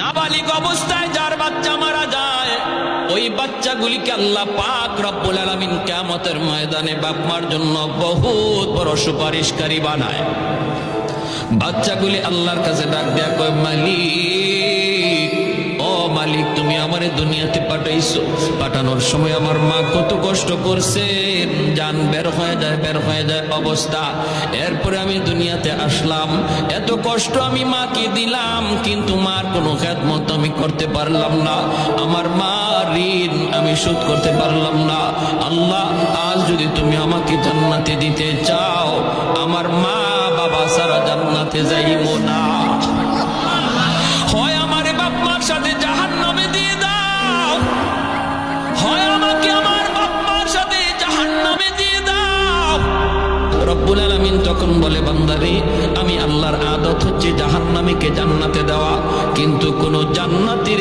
নাবালিগ অবস্থায় যার বাচ্চা মারা যায়, ওই বাচ্চাগুলিকে আল্লাহ পাক রব্বুল আলামিন কিয়ামতের ময়দানে বাপ মার জন্য বহুত বড় সুপারিশকারী বানায়। বাচ্চাগুলি আল্লাহর কাছে ডাক দেয়া কয়, মালিক, ও মালিক, তুমি আমারে দুনিয়াতে পাঠাইছো, পাঠানোর সময় আমার মা কত কষ্ট করছে, জান বের হয়ে যায় অবস্থা। এরপরে আমি দুনিয়াতে আসলাম, এত কষ্ট আমি মাকে দিলাম, কিন্তু মার কোনো খেদমত আমি করতে পারলাম না, আমার মা ঋণ আমি শোধ করতে পারলাম না। আল্লাহ, আজ যদি তুমি আমাকে জান্নাতে দিতে চাও, আমার মা বাবা সারা জান্নাতে যাইব না, হয় আমারে বাপ মার সাথে জাহান্নামে দিয়ে দাও, হয় আমাকে আমার বাপ মার সাথে জাহান্নামে দিয়ে দাও। রব্বুল আলামিন তখন বলে, বান্দারে, আমি আল্লাহর আদত হচ্ছে জাহান্নামীকে জান্নাতে দেওয়া, কিন্তু কোন জান্নাতীর